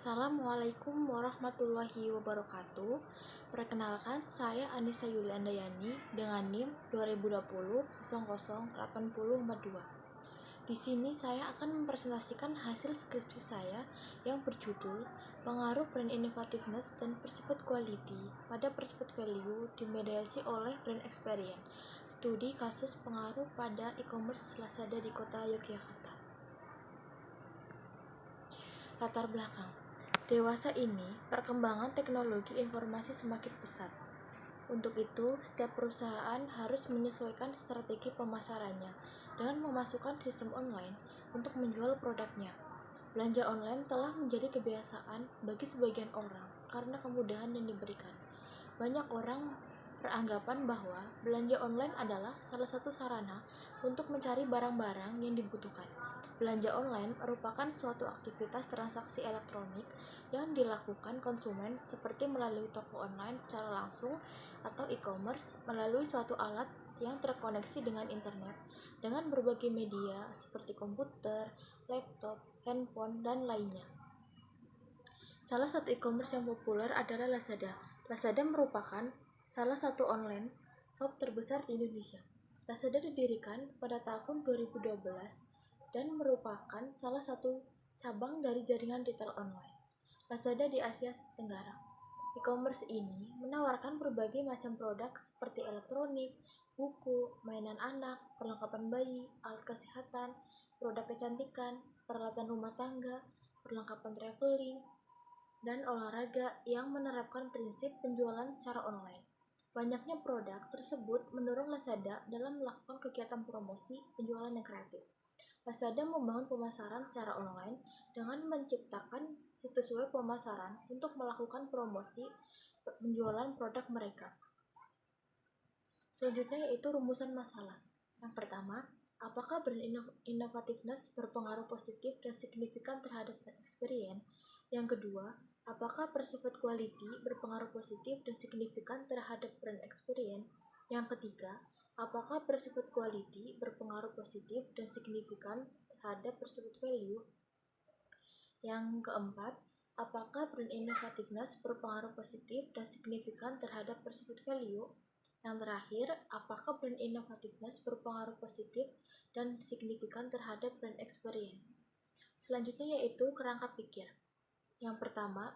Assalamualaikum warahmatullahi wabarakatuh. Perkenalkan, saya Anissa Yuliandayani dengan NIM 2020-008042. Di sini saya akan mempresentasikan hasil skripsi saya yang berjudul Pengaruh Brand Innovativeness dan Perceived Quality pada Perceived Value dimediasi oleh Brand Experience. Studi kasus pengaruh pada e-commerce Lazada di Kota Yogyakarta. Latar belakang. Dewasa ini, perkembangan teknologi informasi semakin pesat. Untuk itu, setiap perusahaan harus menyesuaikan strategi pemasarannya dengan memasukkan sistem online untuk menjual produknya. Belanja online telah menjadi kebiasaan bagi sebagian orang karena kemudahan yang diberikan. Banyak orang beranggapan bahwa belanja online adalah salah satu sarana untuk mencari barang-barang yang dibutuhkan. Belanja online merupakan suatu aktivitas transaksi elektronik yang dilakukan konsumen seperti melalui toko online secara langsung atau e-commerce melalui suatu alat yang terkoneksi dengan internet dengan berbagai media seperti komputer, laptop, handphone, dan lainnya. Salah satu e-commerce yang populer adalah Lazada. Lazada merupakan salah satu online shop terbesar di Indonesia. Lazada didirikan pada tahun 2012 dan merupakan salah satu cabang dari jaringan retail online Lazada di Asia Tenggara. E-commerce ini menawarkan berbagai macam produk seperti elektronik, buku, mainan anak, perlengkapan bayi, alat kesehatan, produk kecantikan, peralatan rumah tangga, perlengkapan traveling, dan olahraga yang menerapkan prinsip penjualan secara online. Banyaknya produk tersebut mendorong Lazada dalam melakukan kegiatan promosi penjualan yang kreatif. Lazada membangun pemasaran secara online dengan menciptakan situs web pemasaran untuk melakukan promosi penjualan produk mereka. Selanjutnya yaitu rumusan masalah. Yang pertama, apakah brand innovativeness berpengaruh positif dan signifikan terhadap brand experience? Yang kedua, apakah perceived quality berpengaruh positif dan signifikan terhadap brand experience? Yang ketiga, apakah perceived quality berpengaruh positif dan signifikan terhadap perceived value? Yang keempat, apakah brand innovativeness berpengaruh positif dan signifikan terhadap perceived value? Yang terakhir, apakah brand innovativeness berpengaruh positif dan signifikan terhadap brand experience? Selanjutnya yaitu kerangka pikir. Yang pertama,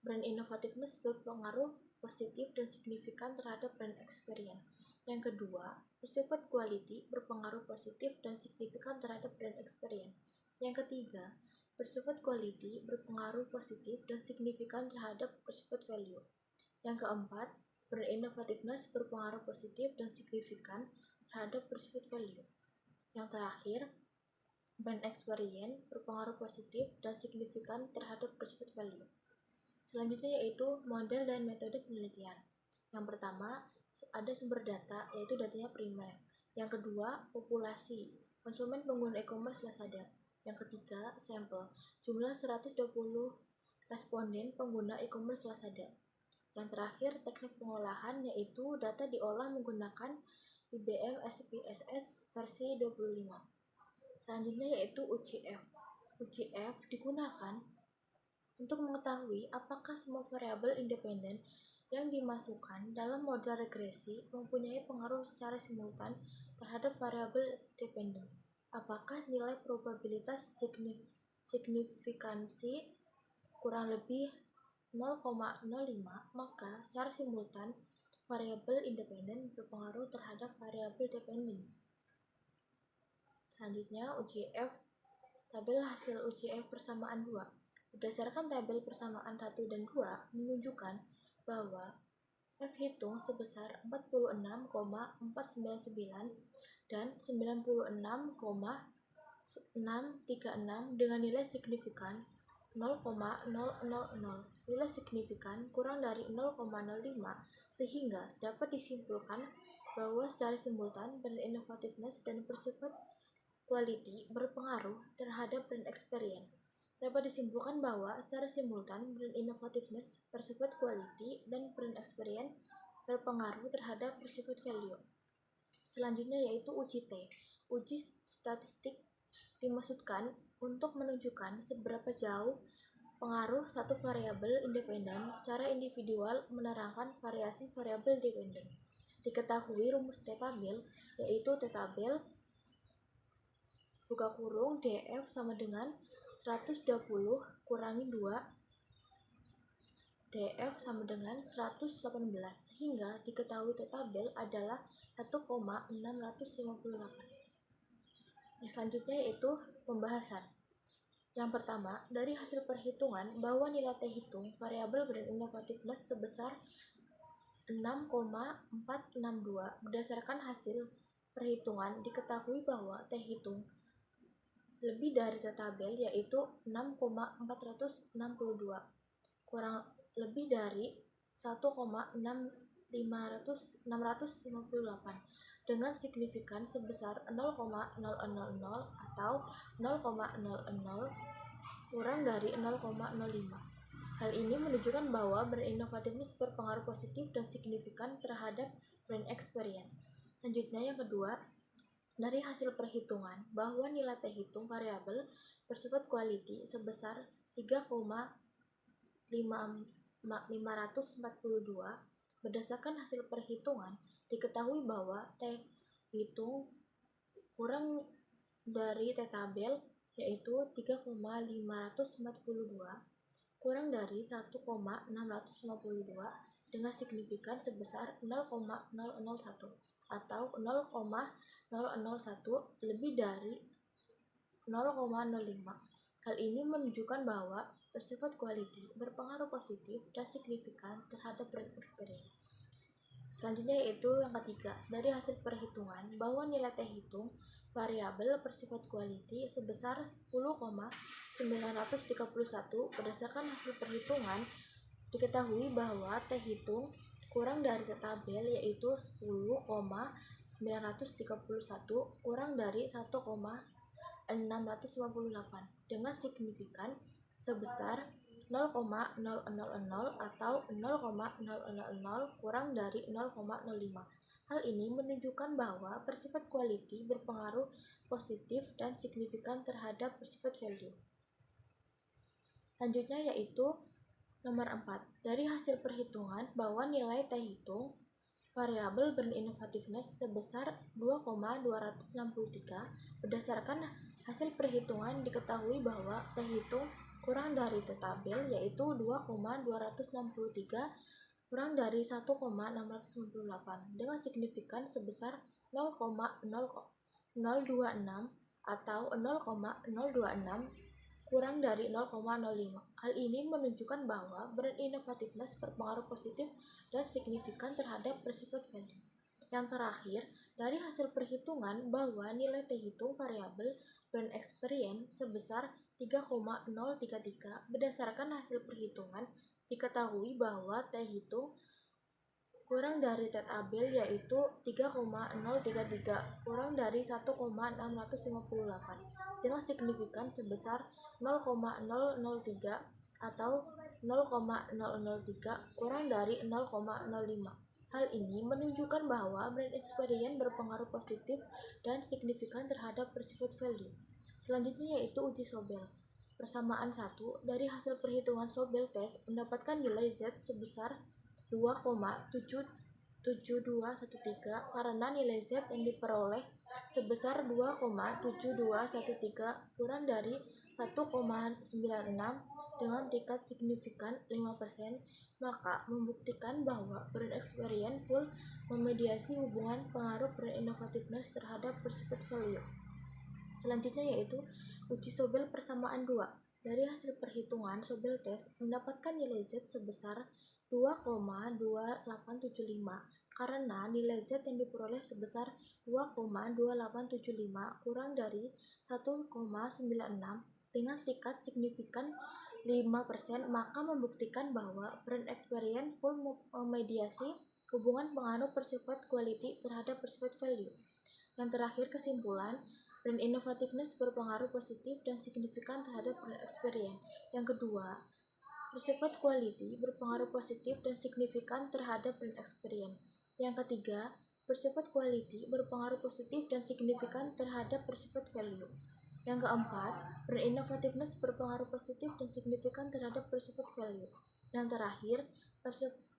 brand innovativeness berpengaruh positif dan signifikan terhadap brand experience. Yang kedua, perceived quality berpengaruh positif dan signifikan terhadap brand experience. Yang ketiga, perceived quality berpengaruh positif dan signifikan terhadap perceived value. Yang keempat, brand innovativeness berpengaruh positif dan signifikan terhadap perceived value. Yang terakhir, brand experience berpengaruh positif dan signifikan terhadap perceived value. Selanjutnya yaitu model dan metode penelitian. Yang pertama, ada sumber data, yaitu datanya primer. Yang kedua, populasi, konsumen pengguna e-commerce Lazada. Yang ketiga, sampel, jumlah 120 responden pengguna e-commerce Lazada. Yang terakhir, teknik pengolahan, yaitu data diolah menggunakan IBM SPSS versi 25. Selanjutnya yaitu UCF. UCF digunakan untuk mengetahui apakah semua variabel independen yang dimasukkan dalam model regresi mempunyai pengaruh secara simultan terhadap variabel dependen. Apakah nilai probabilitas signifikansi kurang lebih 0,05, maka secara simultan variabel independen berpengaruh terhadap variabel dependen. Selanjutnya UCF, tabel hasil UCF persamaan 2. Berdasarkan tabel persamaan 1 dan 2 menunjukkan bahwa F hitung sebesar 46,499 dan 96,636 dengan nilai signifikan 0,000. Nilai signifikan kurang dari 0,05 sehingga dapat disimpulkan bahwa secara simultan brand innovativeness dan perceived quality berpengaruh terhadap brand experience. Dapat disimpulkan bahwa secara simultan brand innovativeness, perceived quality, dan brand experience berpengaruh terhadap perceived value. Selanjutnya yaitu uji T. Uji statistik dimaksudkan untuk menunjukkan seberapa jauh Pengaruh satu variabel independen secara individual menerangkan variasi variabel dependen. Diketahui rumus T-tabel, yaitu T-tabel buka kurung df sama dengan 120 kurangi 2 df sama dengan 118, sehingga diketahui T-tabel adalah 1,658. Selanjutnya yaitu pembahasan. Yang pertama, dari hasil perhitungan bahwa nilai T hitung variabel brand innovativeness sebesar 6,462. Berdasarkan hasil perhitungan diketahui bahwa T hitung lebih dari T-tabel yaitu 6,462 kurang lebih dari 1,658 dengan signifikan sebesar 0,000 atau 0,00 kurang dari 0,05. Hal ini menunjukkan bahwa brand innovativeness berpengaruh positif dan signifikan terhadap brand experience. Selanjutnya yang kedua, dari hasil perhitungan bahwa nilai T hitung variabel bersifat quality sebesar 3,542. Berdasarkan hasil perhitungan diketahui bahwa T hitung kurang dari T-tabel yaitu 3,542 kurang dari 1,652 dengan signifikan sebesar 0,001 atau 0,001 lebih dari 0,05. Hal ini menunjukkan bahwa bersifat quality berpengaruh positif dan signifikan terhadap brand experience. Selanjutnya yaitu yang ketiga, dari hasil perhitungan bahwa nilai T hitung variabel bersifat quality sebesar 10,931. Berdasarkan hasil perhitungan diketahui bahwa T hitung kurang dari T-tabel yaitu 10,931 kurang dari 1,658 dengan signifikan sebesar 0,000 atau 0,000 kurang dari 0,05. Hal ini menunjukkan bahwa bersifat quality berpengaruh positif dan signifikan terhadap bersifat value. Selanjutnya yaitu nomor 4. Dari hasil perhitungan bahwa nilai T hitung variabel brand innovativeness sebesar 2,263. Berdasarkan hasil perhitungan diketahui bahwa T hitung kurang dari T-tabel yaitu 2,263 kurang dari 1,698 dengan signifikan sebesar 0,0026 atau 0,026 kurang dari 0,05. Hal ini menunjukkan bahwa brand innovativeness berpengaruh positif dan signifikan terhadap bersifat value. Yang terakhir, dari hasil perhitungan bahwa nilai T hitung variabel brand experience sebesar 3,033. Berdasarkan hasil perhitungan diketahui bahwa T hitung kurang dari T-tabel yaitu 3,033 kurang dari 1,658 dengan signifikan sebesar 0,003 atau 0,003 kurang dari 0,05. Hal ini menunjukkan bahwa brand experience berpengaruh positif dan signifikan terhadap bersifat value. Selanjutnya yaitu uji Sobel. Persamaan 1. Dari hasil perhitungan Sobel test mendapatkan nilai Z sebesar 2,77213 karena nilai Z yang diperoleh sebesar 2,7213 kurang dari 1,96 dengan tingkat signifikan 5%, maka membuktikan bahwa brand experience full memediasi hubungan pengaruh brand innovativeness terhadap bersifat value. Selanjutnya yaitu uji Sobel persamaan 2. Dari hasil perhitungan Sobel test mendapatkan nilai Z sebesar 2,2875 karena nilai Z yang diperoleh sebesar 2,2875 kurang dari 1,96 dengan tingkat signifikan 5%, maka membuktikan bahwa brand experience full memediasi hubungan pengaruh bersifat quality terhadap bersifat value. Yang terakhir, kesimpulan, brand innovativeness berpengaruh positif dan signifikan terhadap brand experience. Yang kedua, bersifat quality berpengaruh positif dan signifikan terhadap brand experience. Yang ketiga, bersifat quality berpengaruh positif dan signifikan terhadap bersifat value. Yang keempat, brand innovativeness berpengaruh positif dan signifikan terhadap perceived value. Yang terakhir,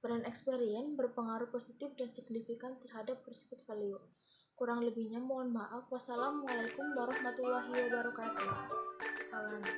brand experience berpengaruh positif dan signifikan terhadap perceived value. Kurang lebihnya mohon maaf. Wassalamualaikum warahmatullahi wabarakatuh. Salam.